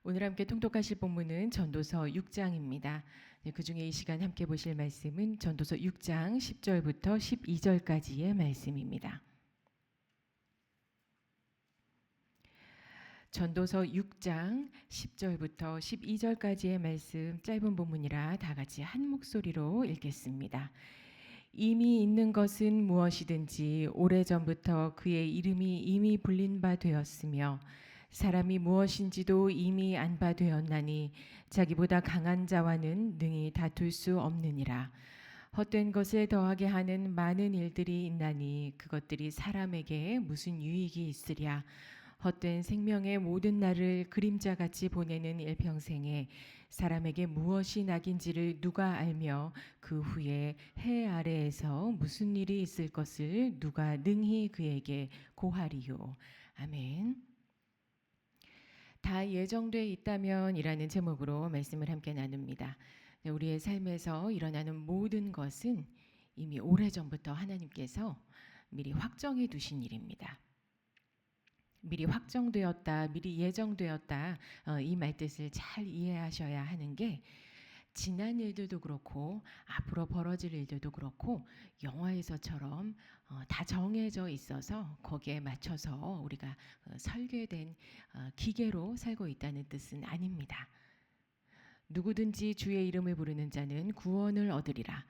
오늘 함께 통독하실 본문은 전도서 6장입니다. 그 중에 이 시간 함께 보실 말씀은 전도서 6장 10절부터 12절까지의 말씀입니다. 전도서 6장 10절부터 12절까지의 말씀 짧은 본문이라 다 같이 한 목소리로 읽겠습니다. 이미 있는 것은 무엇이든지 오래전부터 그의 이름이 이미 불린 바 되었으며 사람이 무엇인지도 이미 안 바 되었나니 자기보다 강한 자와는 능히 다툴 수 없느니라. 헛된 것을 더하게 하는 많은 일들이 있나니 그것들이 사람에게 무슨 유익이 있으랴. 헛된 생명의 모든 날을 그림자같이 보내는 일평생에 사람에게 무엇이 낙인지를 누가 알며 그 후에 해 아래에서 무슨 일이 있을 것을 누가 능히 그에게 고하리요. 아멘. 다 예정돼 있다면이라는 제목으로 말씀을 함께 나눕니다. 우리의 삶에서 일어나는 모든 것은 이미 오래전부터 하나님께서 미리 확정해 두신 일입니다. 미리 확정되었다, 미리 예정되었다, 이 말뜻을 잘 이해하셔야 하는 게 지난 일들도 그렇고 앞으로 벌어질 일들도 그렇고 영화에서처럼 다 정해져 있어서 거기에 맞춰서 우리가 설계된 기계로 살고 있다는 뜻은 아닙니다. 누구든지 주의 이름을 부르는 자는 구원을 얻으리라.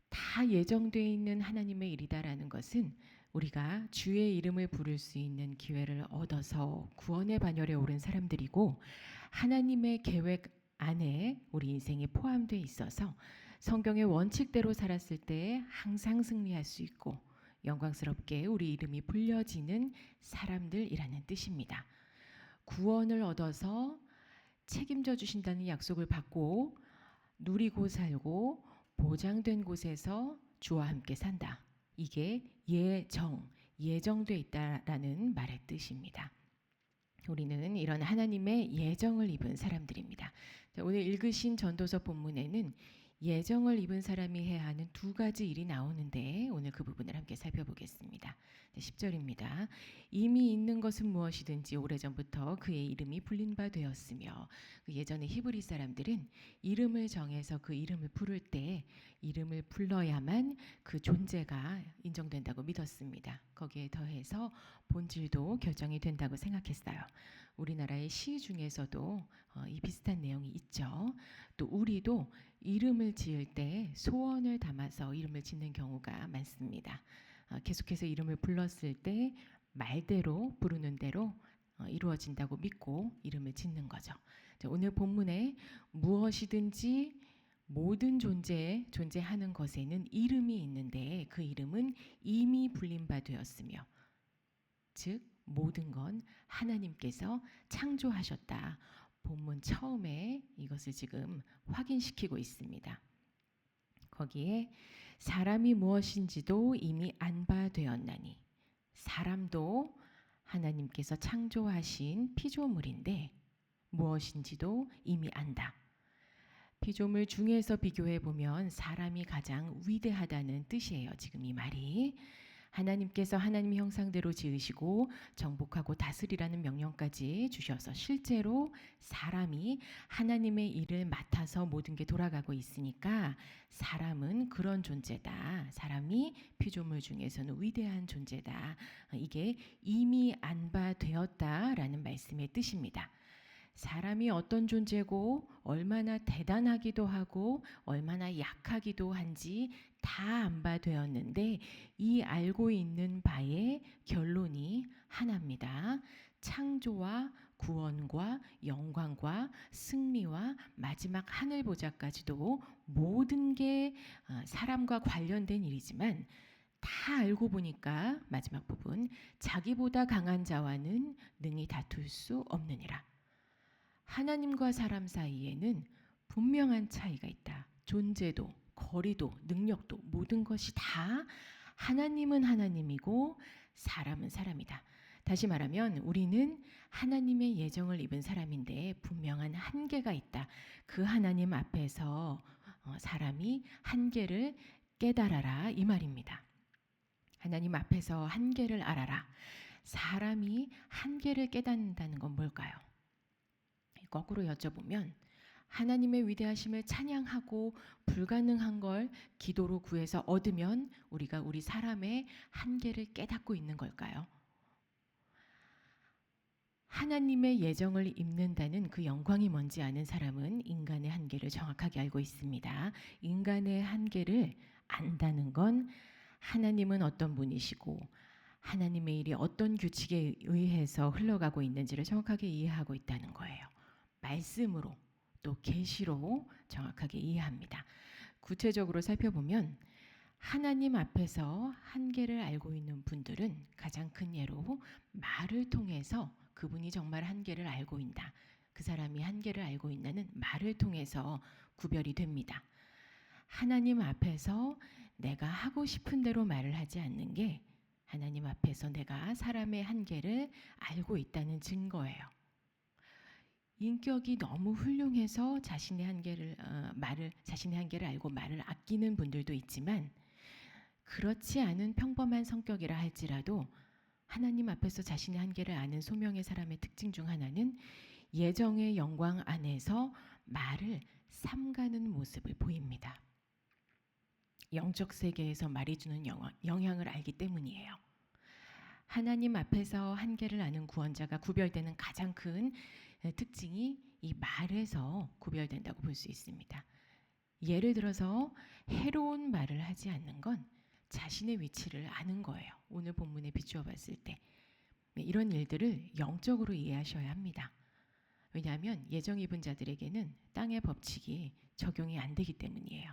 다 예정되어 있는 하나님의 일이다라는 것은 우리가 주의 이름을 부를 수 있는 기회를 얻어서 구원의 반열에 오른 사람들이고 하나님의 계획 안에 우리 인생이 포함되어 있어서 성경의 원칙대로 살았을 때 항상 승리할 수 있고 영광스럽게 우리 이름이 불려지는 사람들이라는 뜻입니다. 구원을 얻어서 책임져 주신다는 약속을 받고 누리고 살고 보장된 곳에서 주와 함께 산다. 이게 예정돼 있다라는 말의 뜻입니다. 우리는 이런 하나님의 예정을 입은 사람들입니다. 오늘 읽으신 전도서 본문에는 예정을 입은 사람이 해야 하는 두 가지 일이 나오는데 오늘 그 부분을 함께 살펴보겠습니다. 10절입니다. 이미 있는 것은 무엇이든지 오래전부터 그의 이름이 불린 바 되었으며 예전에 히브리 사람들은 이름을 정해서 그 이름을 부를 때 이름을 불러야만 그 존재가 인정된다고 믿었습니다. 거기에 더해서 본질도 결정이 된다고 생각했어요. 우리나라의 시 중에서도 이 비슷한 내용이 있죠. 또 우리도 이름을 지을 때 소원을 담아서 이름을 짓는 경우가 많습니다. 계속해서 이름을 불렀을 때 말대로 부르는 대로 이루어진다고 믿고 이름을 짓는 거죠. 오늘 본문에 무엇이든지 모든 존재하는 것에는 이름이 있는데 그 이름은 이미 불린 바 되었으며 즉 모든 건 하나님께서 창조하셨다. 본문 처음에 이것을 지금 확인시키고 있습니다. 거기에 사람이 무엇인지도 이미 안바되었나니 사람도 하나님께서 창조하신 피조물인데 무엇인지도 이미 안다. 피조물 중에서 비교해 보면 사람이 가장 위대하다는 뜻이에요. 지금 이 말이. 하나님께서 하나님의 형상대로 지으시고 정복하고 다스리라는 명령까지 주셔서 실제로 사람이 하나님의 일을 맡아서 모든 게 돌아가고 있으니까 사람은 그런 존재다. 사람이 피조물 중에서는 위대한 존재다. 이게 이미 안바되었다라는 말씀의 뜻입니다. 사람이 어떤 존재고 얼마나 대단하기도 하고 얼마나 약하기도 한지 다 안바되었는데 이 알고 있는 바의 결론이 하나입니다. 창조와 구원과 영광과 승리와 마지막 하늘 보좌까지도 모든 게 사람과 관련된 일이지만 다 알고 보니까 마지막 부분 자기보다 강한 자와는 능히 다툴 수 없느니라. 하나님과 사람 사이에는 분명한 차이가 있다. 존재도, 거리도, 능력도 모든 것이 다 하나님은 하나님이고 사람은 사람이다. 다시 말하면 우리는 하나님의 예정을 입은 사람인데 분명한 한계가 있다. 그 하나님 앞에서 사람이 한계를 깨달아라 이 말입니다. 하나님 앞에서 한계를 알아라. 사람이 한계를 깨닫는다는 건 뭘까요? 거꾸로 여쭤보면 하나님의 위대하심을 찬양하고 불가능한 걸 기도로 구해서 얻으면 우리가 우리 사람의 한계를 깨닫고 있는 걸까요? 하나님의 예정을 입는다는 그 영광이 뭔지 아는 사람은 인간의 한계를 정확하게 알고 있습니다. 인간의 한계를 안다는 건 하나님은 어떤 분이시고 하나님의 일이 어떤 규칙에 의해서 흘러가고 있는지를 정확하게 이해하고 있다는 거예요. 말씀으로 또 계시로 정확하게 이해합니다. 구체적으로 살펴보면 하나님 앞에서 한계를 알고 있는 분들은 가장 큰 예로 말을 통해서 그분이 정말 한계를 알고 있다. 그 사람이 한계를 알고 있다는 말을 통해서 구별이 됩니다. 하나님 앞에서 내가 하고 싶은 대로 말을 하지 않는 게 하나님 앞에서 내가 사람의 한계를 알고 있다는 증거예요. 인격이 너무 훌륭해서 자신의 한계를 알고 말을 아끼는 분들도 있지만 그렇지 않은 평범한 성격이라 할지라도 하나님 앞에서 자신의 한계를 아는 소명의 사람의 특징 중 하나는 예정의 영광 안에서 말을 삼가는 모습을 보입니다. 영적 세계에서 말이 주는 영향을 알기 때문이에요. 하나님 앞에서 한계를 아는 구원자가 구별되는 가장 큰 특징이 이 말에서 구별된다고 볼 수 있습니다. 예를 들어서 해로운 말을 하지 않는 건 자신의 위치를 아는 거예요. 오늘 본문에 비추어 봤을 때 이런 일들을 영적으로 이해하셔야 합니다. 왜냐하면 예정 입은 자들에게는 땅의 법칙이 적용이 안 되기 때문이에요.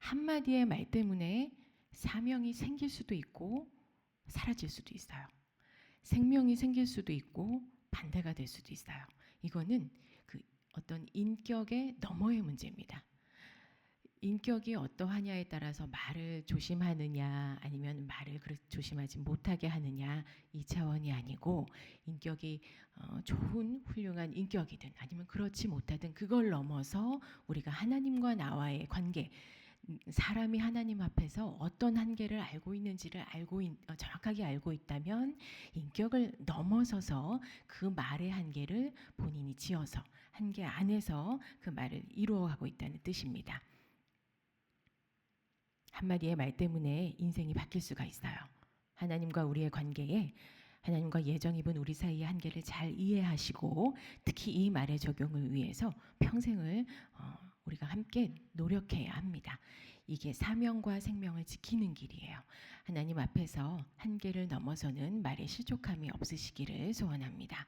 한마디의 말 때문에 사명이 생길 수도 있고 사라질 수도 있어요. 생명이 생길 수도 있고 반대가 될 수도 있어요. 이거는 그 어떤 인격의 너머의 문제입니다. 인격이 어떠하냐에 따라서 말을 조심하느냐 아니면 말을 조심하지 못하게 하느냐 이 차원이 아니고 인격이 좋은 훌륭한 인격이든 아니면 그렇지 못하든 그걸 넘어서 우리가 하나님과 나와의 관계 사람이 하나님 앞에서 어떤 한계를 알고 있는지를 정확하게 알고 있다면 인격을 넘어서서 그 말의 한계를 본인이 지어서 한계 안에서 그 말을 이루어가고 있다는 뜻입니다. 한마디의 말 때문에 인생이 바뀔 수가 있어요. 하나님과 우리의 관계에 하나님과 예정 입은 우리 사이의 한계를 잘 이해하시고 특히 이 말의 적용을 위해서 평생을 우리가 함께 노력해야 합니다. 이게 사명과 생명을 지키는 길이에요. 하나님 앞에서 한계를 넘어서는 말의 실족함이 없으시기를 소원합니다.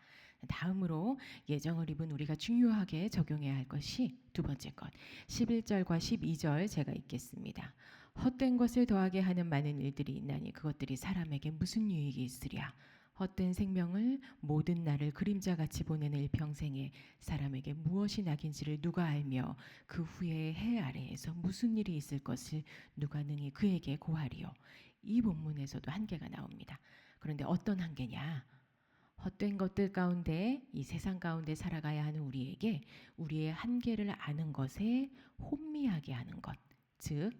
다음으로 예정을 입은 우리가 중요하게 적용해야 할 것이 두 번째 것 11절과 12절 제가 읽겠습니다. 헛된 것을 더하게 하는 많은 일들이 있나니 그것들이 사람에게 무슨 유익이 있으랴. 헛된 생명을 모든 날을 그림자같이 보내는 일평생에 사람에게 무엇이 낙인지를 누가 알며 그 후에 해 아래에서 무슨 일이 있을 것을 누가 능히 그에게 고하리요. 이 본문에서도 한계가 나옵니다. 그런데 어떤 한계냐? 헛된 것들 가운데 이 세상 가운데 살아가야 하는 우리에게 우리의 한계를 아는 것에 혼미하게 하는 것. 즉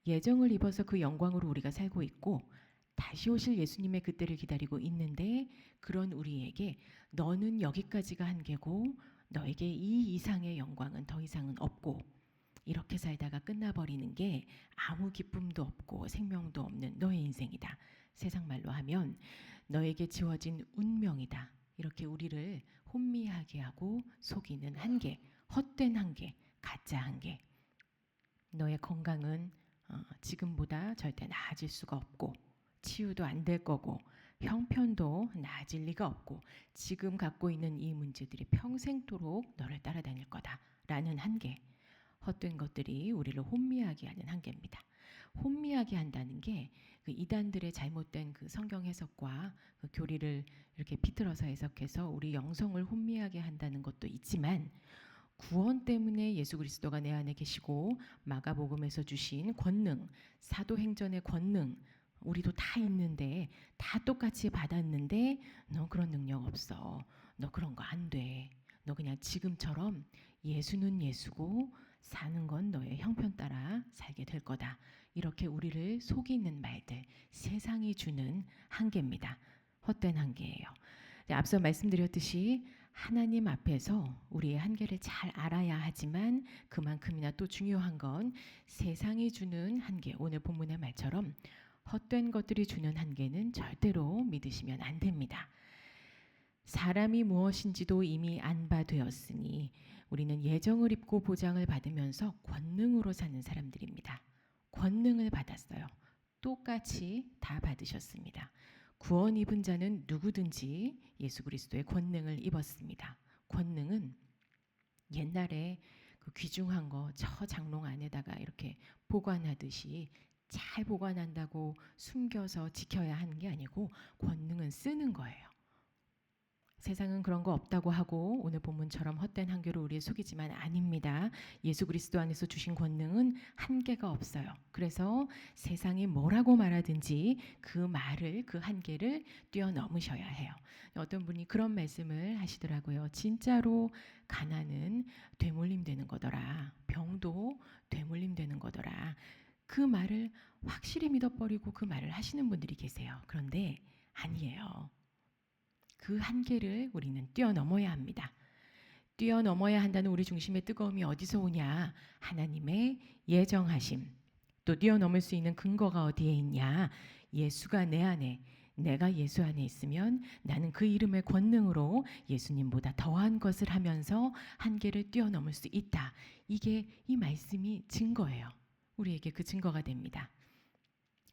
예정을 입어서 그 영광으로 우리가 살고 있고 다시 오실 예수님의 그때를 기다리고 있는데 그런 우리에게 너는 여기까지가 한계고 너에게 이 이상의 영광은 더 이상은 없고 이렇게 살다가 끝나버리는 게 아무 기쁨도 없고 생명도 없는 너의 인생이다. 세상 말로 하면 너에게 지워진 운명이다. 이렇게 우리를 혼미하게 하고 속이는 한계, 헛된 한계, 가짜 한계. 너의 건강은 지금보다 절대 나아질 수가 없고 치유도 안 될 거고 형편도 나아질 리가 없고 지금 갖고 있는 이 문제들이 평생도록 너를 따라다닐 거다라는 한계. 헛된 것들이 우리를 혼미하게 하는 한계입니다. 혼미하게 한다는 게 그 이단들의 잘못된 그 성경 해석과 그 교리를 이렇게 비틀어서 해석해서 우리 영성을 혼미하게 한다는 것도 있지만 구원 때문에 예수 그리스도가 내 안에 계시고 마가복음에서 주신 권능, 사도행전의 권능 우리도 다 있는데 다 똑같이 받았는데 너 그런 능력 없어. 너 그런 거 안 돼. 너 그냥 지금처럼 예수는 예수고 사는 건 너의 형편 따라 살게 될 거다. 이렇게 우리를 속이는 말들, 세상이 주는 한계입니다. 헛된 한계예요. 앞서 말씀드렸듯이 하나님 앞에서 우리의 한계를 잘 알아야 하지만 그만큼이나 또 중요한 건 세상이 주는 한계, 오늘 본문의 말처럼 헛된 것들이 주는 한계는 절대로 믿으시면 안 됩니다. 사람이 무엇인지도 이미 안바되었으니 우리는 예정을 입고 보장을 받으면서 권능으로 사는 사람들입니다. 권능을 받았어요. 똑같이 다 받으셨습니다. 구원 입은 자는 누구든지 예수 그리스도의 권능을 입었습니다. 권능은 옛날에 그 귀중한 거 저 장롱 안에다가 이렇게 보관하듯이 잘 보관한다고 숨겨서 지켜야 하는 게 아니고 권능은 쓰는 거예요. 세상은 그런 거 없다고 하고 오늘 본문처럼 헛된 한계로 우리를 속이지만 아닙니다. 예수 그리스도 안에서 주신 권능은 한계가 없어요. 그래서 세상이 뭐라고 말하든지 그 말을, 그 한계를 뛰어넘으셔야 해요. 어떤 분이 그런 말씀을 하시더라고요. 진짜로 가난은 되물림 되는 거더라. 병도 되물림 되는 거더라. 그 말을 확실히 믿어버리고 그 말을 하시는 분들이 계세요. 그런데 아니에요. 그 한계를 우리는 뛰어넘어야 합니다. 뛰어넘어야 한다는 우리 중심의 뜨거움이 어디서 오냐? 하나님의 예정하심. 또 뛰어넘을 수 있는 근거가 어디에 있냐? 예수가 내 안에, 내가 예수 안에 있으면 나는 그 이름의 권능으로 예수님보다 더한 것을 하면서 한계를 뛰어넘을 수 있다. 이게 이 말씀이 증거예요. 우리에게 그 증거가 됩니다.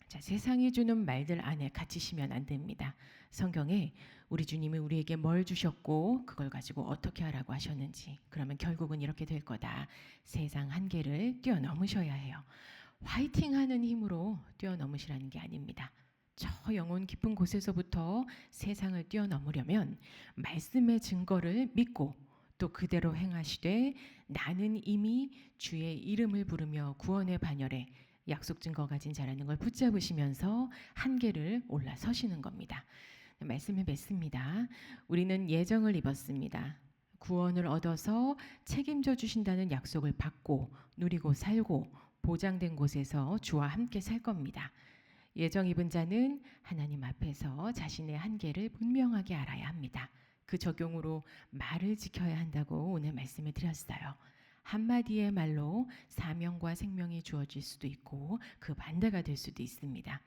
자, 세상이 주는 말들 안에 갇히시면 안 됩니다. 성경에 우리 주님이 우리에게 뭘 주셨고 그걸 가지고 어떻게 하라고 하셨는지, 그러면 결국은 이렇게 될 거다. 세상 한계를 뛰어넘으셔야 해요. 화이팅하는 힘으로 뛰어넘으시라는 게 아닙니다. 저 영혼 깊은 곳에서부터 세상을 뛰어넘으려면 말씀의 증거를 믿고 또 그대로 행하시되 나는 이미 주의 이름을 부르며 구원의 반열에 약속 증거 가진 자라는 걸 붙잡으시면서 한계를 올라서시는 겁니다. 말씀을 맺습니다. 우리는 예정을 입었습니다. 구원을 얻어서 책임져 주신다는 약속을 받고 누리고 살고 보장된 곳에서 주와 함께 살 겁니다. 예정 입은 자는 하나님 앞에서 자신의 한계를 분명하게 알아야 합니다. 그 적용으로 말을 지켜야 한다고 오늘 말씀을 드렸어요. 한마디의 말로 사명과 생명이 주어질 수도 있고 그 반대가 될 수도 있습니다.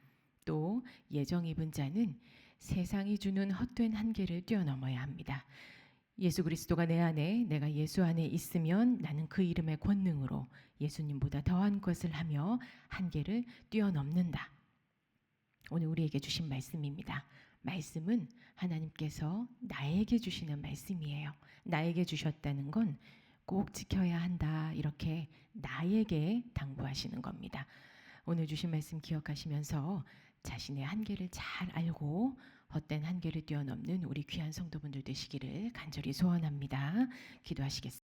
또 예정 입은 자는 세상이 주는 헛된 한계를 뛰어넘어야 합니다. 예수 그리스도가 내 안에, 내가 예수 안에 있으면 나는 그 이름의 권능으로 예수님보다 더한 것을 하며 한계를 뛰어넘는다. 오늘 우리에게 주신 말씀입니다. 말씀은 하나님께서 나에게 주시는 말씀이에요. 나에게 주셨다는 건 꼭 지켜야 한다, 이렇게 나에게 당부하시는 겁니다. 오늘 주신 말씀 기억하시면서 자신의 한계를 잘 알고 헛된 한계를 뛰어넘는 우리 귀한 성도분들 되시기를 간절히 소원합니다. 기도하시겠습니다.